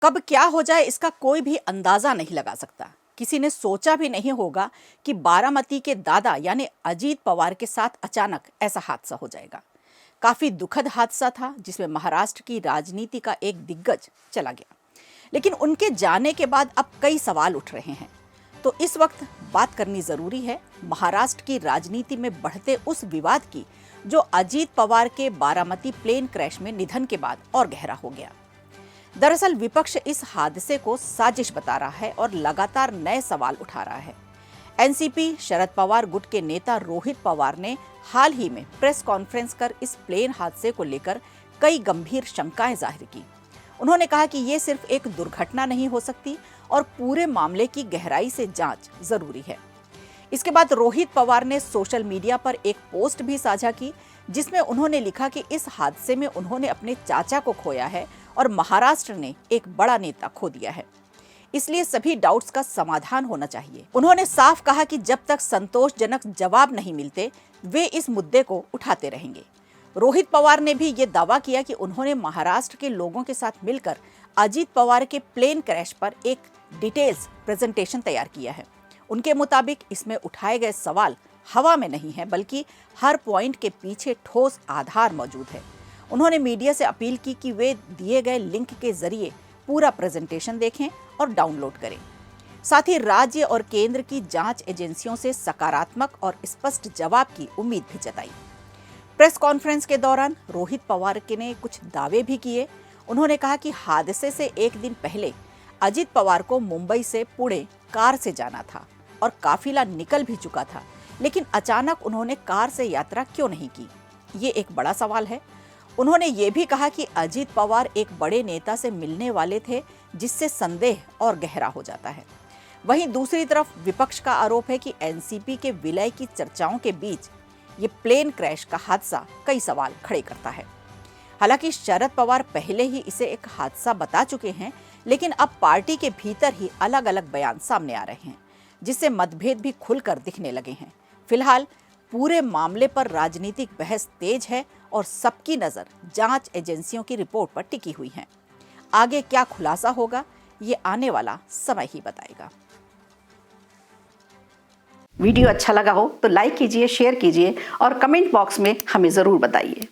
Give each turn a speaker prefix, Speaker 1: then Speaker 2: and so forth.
Speaker 1: कब क्या हो जाए इसका कोई भी अंदाजा नहीं लगा सकता। किसी ने सोचा भी नहीं होगा कि बारामती के दादा यानी अजीत पवार के साथ अचानक ऐसा हादसा हो जाएगा। काफी दुखद हादसा था जिसमें महाराष्ट्र की राजनीति का एक दिग्गज चला गया। लेकिन उनके जाने के बाद अब कई सवाल उठ रहे हैं। तो इस वक्त बात करनी जरूरी है महाराष्ट्र की राजनीति में बढ़ते उस विवाद की जो अजीत पवार के बारामती प्लेन क्रैश में निधन के बाद और गहरा हो गया। दरअसल विपक्ष इस हादसे को साजिश बता रहा है और लगातार नए सवाल उठा रहा है। एनसीपी शरद पवार गुट के नेता रोहित पवार ने हाल ही में प्रेस कॉन्फ्रेंस कर इस प्लेन हादसे को लेकर कई गंभीर शंकाएं जाहिर की। उन्होंने कहा कि ये सिर्फ एक दुर्घटना नहीं हो सकती और पूरे मामले की गहराई से जांच जरूरी है। इसके बाद रोहित पवार ने सोशल मीडिया पर एक पोस्ट भी साझा की जिसमें उन्होंने लिखा कि इस हादसे में उन्होंने अपने चाचा को खोया है और महाराष्ट्र ने एक बड़ा नेता खो दिया है, इसलिए सभी डाउट्स का समाधान होना चाहिए। उन्होंने साफ कहा कि जब तक संतोषजनक जवाब नहीं मिलते वे इस मुद्दे को उठाते रहेंगे। रोहित पवार ने भी ये दावा किया कि उन्होंने महाराष्ट्र के लोगों के साथ मिलकर अजीत पवार के प्लेन क्रैश पर एक डिटेल्स प्रेजेंटेशन तैयार किया है। उनके मुताबिक इसमें उठाए गए सवाल हवा में नहीं है बल्कि हर पॉइंट के पीछे ठोस आधार मौजूद है। उन्होंने मीडिया से अपील की कि वे दिए गए लिंक के जरिए पूरा प्रेजेंटेशन देखें और डाउनलोड करें। साथ ही राज्य और केंद्र की जांच एजेंसियों से सकारात्मक और स्पष्ट जवाब की उम्मीद भी जताई। प्रेस कॉन्फ्रेंस के दौरान रोहित पवार ने कुछ दावे भी किए। उन्होंने कहा कि हादसे से एक दिन पहले अजीत पवार को मुंबई से पुणे कार से जाना था और काफिला निकल भी चुका था, लेकिन अचानक उन्होंने कार से यात्रा क्यों नहीं की, ये एक बड़ा सवाल है। उन्होंने ये भी कहा कि अजीत पवार एक बड़े नेता से मिलने वाले थे जिससे संदेह और गहरा हो जाता है। वहीं दूसरी तरफ विपक्ष का आरोप है कि एनसीपी के विलय की चर्चाओं के बीच ये प्लेन क्रैश का हादसा कई सवाल खड़े करता है। हालांकि शरद पवार पहले ही इसे एक हादसा बता चुके हैं, लेकिन अब पार्टी के भीतर ही अलग अलग बयान सामने आ रहे हैं जिससे मतभेद भी खुलकर दिखने लगे हैं। फिलहाल पूरे मामले पर राजनीतिक बहस तेज है और सबकी नजर जांच एजेंसियों की रिपोर्ट पर टिकी हुई है। आगे क्या खुलासा होगा ये आने वाला समय ही बताएगा। वीडियो अच्छा लगा हो तो लाइक कीजिए, शेयर कीजिए और कमेंट बॉक्स में हमें जरूर बताइए।